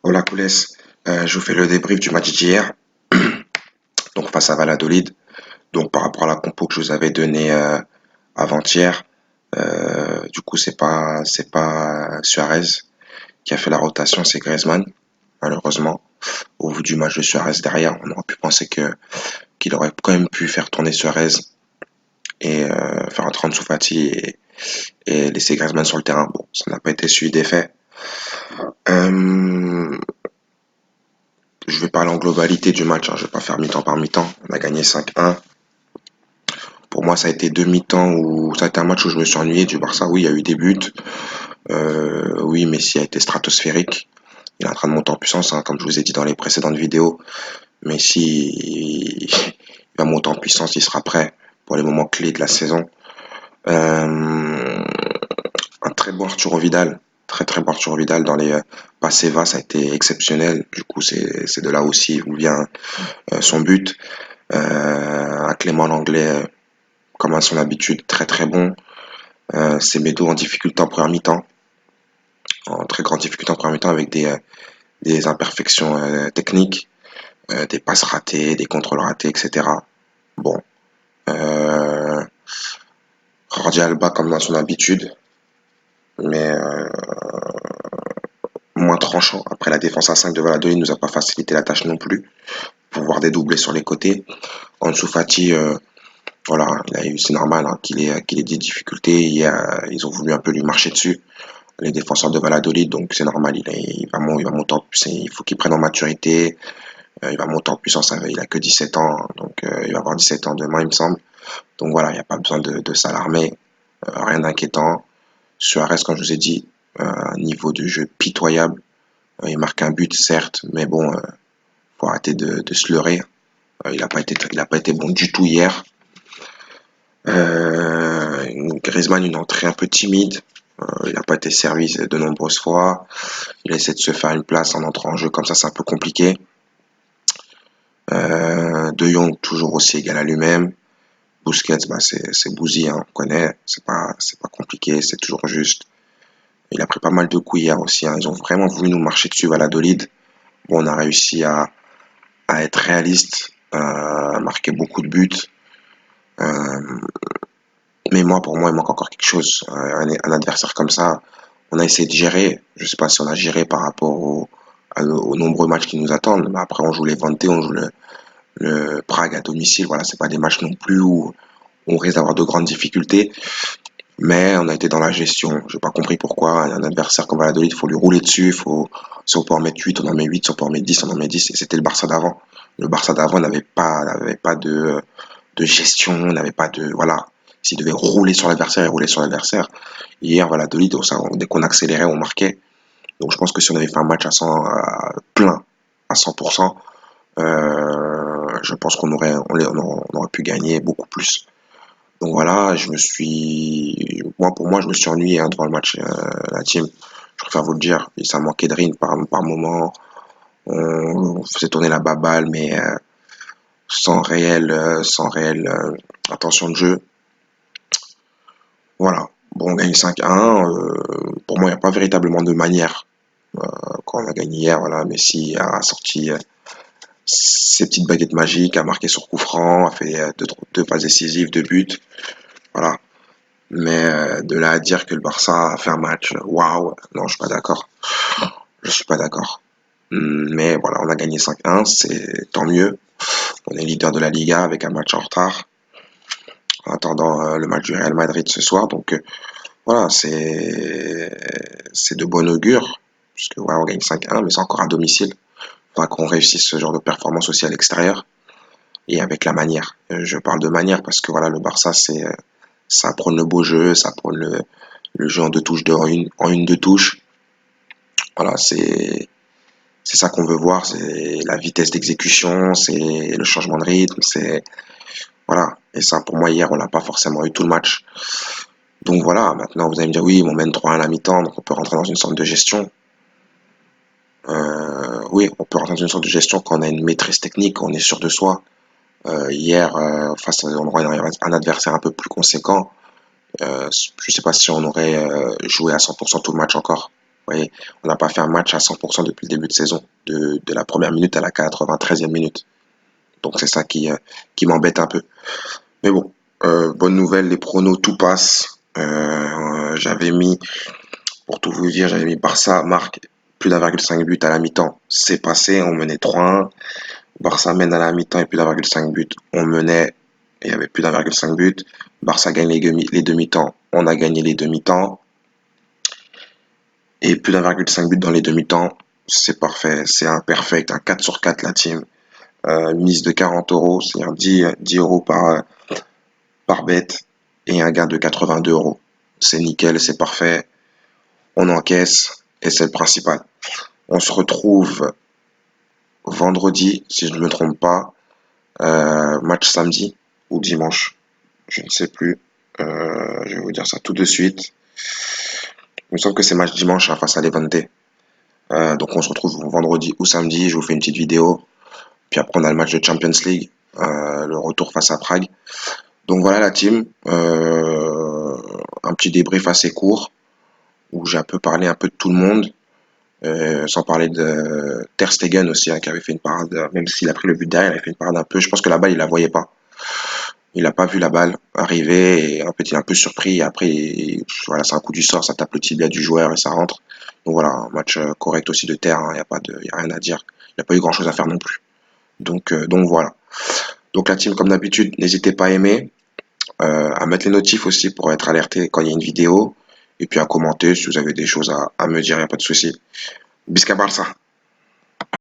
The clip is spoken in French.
Hola Coules, je vous fais le débrief du match d'hier, donc face à Valladolid. Donc par rapport à la compo que je vous avais donnée avant-hier, du coup c'est pas Suarez qui a fait la rotation, c'est Griezmann, malheureusement. Au vu du match de Suarez derrière, on aurait pu penser que qu'il aurait quand même pu faire tourner Suarez et faire entrer Ansu Fati et laisser Griezmann sur le terrain. Bon, ça n'a pas été suivi des faits. Euh, je vais parler en globalité du match, hein, je vais pas faire mi-temps par mi-temps. On a gagné 5-1. Pour moi, ça a été deux mi-temps où ça a été un match où je me suis ennuyé du Barça. Oui, il y a eu des buts. Oui, Messi a été stratosphérique. Il est en train de monter en puissance, hein, comme je vous ai dit dans les précédentes vidéos. Messi, il va monter en puissance, il sera prêt pour les moments clés de la saison. Euh, un très bon Arturo Vidal, très très bon Arturo Vidal dans les passes va, ça a été exceptionnel. Du coup, c'est de là aussi où vient son but. Un Clément Langlais, comme à son habitude, très très bon. Semedo en difficulté en première mi-temps, en très grande difficulté en première mi-temps avec des imperfections techniques, des passes ratées, des contrôles ratés, etc. Bon, euh, Jordi Alba comme dans son habitude, mais moins tranchant. Après la défense à 5 de Valladolid nous a pas facilité la tâche non plus, pour voir des doublés sur les côtés. Ansu Fati, voilà, c'est normal hein, qu'il ait des difficultés. Ils ont voulu un peu lui marcher dessus, les défenseurs de Valladolid, donc c'est normal, il va monter en puissance, il faut qu'il prenne en maturité, il va monter en puissance, il a que 17 ans, donc il va avoir 17 ans demain, il me semble. Donc voilà, il n'y a pas besoin de s'alarmer, rien d'inquiétant. Suarez, comme je vous ai dit, un niveau de jeu pitoyable, il marque un but, certes, mais bon, faut arrêter de se leurrer. Il a pas été bon du tout hier. Griezmann, une entrée un peu timide. Il n'a pas été servi de nombreuses fois. Il essaie de se faire une place en entrant en jeu comme ça, c'est un peu compliqué. De Jong, toujours aussi égal à lui-même. Busquets, bah c'est Bouzy, hein, on connaît. C'est pas compliqué, c'est toujours juste. Il a pris pas mal de coups hier aussi, hein. Ils ont vraiment voulu nous marcher dessus, Valladolid. Bon, on a réussi à être réaliste, à marquer beaucoup de buts. Euh, mais pour moi, il manque encore quelque chose. Un adversaire comme ça, on a essayé de gérer. Je sais pas si on a géré par rapport aux nombreux matchs qui nous attendent. Mais après, on joue les Levante, on joue le Prague à domicile. Voilà, c'est pas des matchs non plus où on risque d'avoir de grandes difficultés. Mais on a été dans la gestion. J'ai pas compris pourquoi un adversaire comme Valladolid, il faut lui rouler dessus. Si on peut en mettre 8, on en met 8. Si on peut en mettre 10, on en met 10. Et c'était le Barça d'avant. Le Barça d'avant n'avait pas de gestion, n'avait pas de, voilà. S'il devait rouler sur l'adversaire, il roulait sur l'adversaire. Hier, Valladolid, dès qu'on accélérait, on marquait. Donc je pense que si on avait fait un match plein, à 100%, je pense qu'on aurait pu gagner beaucoup plus. Donc voilà, pour moi, je me suis ennuyé hein, devant le match, la team. Je préfère vous le dire. Et ça manquait de rythme par moment. On faisait tourner la baballe, mais sans réelle intention de jeu. Voilà. Bon, on gagne 5-1. Pour moi, il n'y a pas véritablement de manière. Quand on a gagné hier, voilà, Messi a sorti ses petites baguettes magiques, a marqué sur coup franc, a fait deux passes décisives, deux buts. Voilà. Mais de là à dire que le Barça a fait un match, waouh, non, je suis pas d'accord. Je suis pas d'accord. Mais voilà, on a gagné 5-1, c'est tant mieux. On est leader de la Liga avec un match en retard, en attendant le match du Real Madrid ce soir. Donc voilà, c'est de bon augure, puisque voilà, on gagne 5-1, mais c'est encore à domicile. Il faudra qu'on réussisse ce genre de performance aussi à l'extérieur et avec la manière. Je parle de manière parce que voilà, le Barça, ça prône le beau jeu, ça prône le jeu en deux touches, en une deux touches. Voilà, c'est ça qu'on veut voir, c'est la vitesse d'exécution, c'est le changement de rythme, c'est voilà. Et ça, pour moi, hier, on l'a pas forcément eu tout le match. Donc voilà, maintenant vous allez me dire oui, on mène 3-1 à la mi-temps, donc on peut rentrer dans une sorte de gestion. Oui, on peut rentrer dans une sorte de gestion quand on a une maîtrise technique, quand on est sûr de soi. Hier, on aurait un adversaire un peu plus conséquent. Je sais pas si on aurait joué à 100% tout le match encore. Vous voyez, on n'a pas fait un match à 100% depuis le début de saison, de la première minute à la 93e minute. Donc c'est ça qui m'embête un peu. Mais bon, bonne nouvelle, les pronos, tout passe. J'avais mis, pour tout vous dire, j'avais mis Barça marque plus d'1,5 but à la mi-temps. C'est passé, on menait 3-1. Barça mène à la mi-temps et plus d'1,5 but. On menait, il y avait plus d'1,5 but. Barça gagne les demi-temps. On a gagné les demi-temps. Et plus d'1,5 but dans les demi-temps. C'est parfait. C'est un perfect, un 4 sur 4 la team. Mise de 40 euros, c'est-à-dire 10 euros par bet. Et un gain de 82 euros. C'est nickel, c'est parfait. On encaisse et c'est le principal. On se retrouve vendredi, si je ne me trompe pas. Match samedi ou dimanche. Je ne sais plus. Je vais vous dire ça tout de suite. Il me semble que c'est match dimanche hein, face à Levante. Donc on se retrouve vendredi ou samedi. Je vous fais une petite vidéo. Puis après on a le match de Champions League. Le retour face à Prague. Donc voilà la team. Un petit débrief assez court où j'ai un peu parlé un peu de tout le monde. Sans parler de Ter Stegen aussi, hein, qui avait fait une parade, même s'il a pris le but derrière, il a fait une parade un peu. Je pense que la balle, il la voyait pas. Il n'a pas vu la balle arriver et en fait, il est un peu surpris. Et après, voilà, c'est un coup du sort, ça tape le tibia du joueur et ça rentre. Donc voilà, un match correct aussi de Ter, il n'y a pas de, y a rien à dire. Il n'y a pas eu grand chose à faire non plus. Donc voilà. Donc la team, comme d'habitude, n'hésitez pas à aimer, à mettre les notifs aussi pour être alerté quand il y a une vidéo. Et puis à commenter si vous avez des choses à me dire, il n'y a pas de souci. Bisca Barça.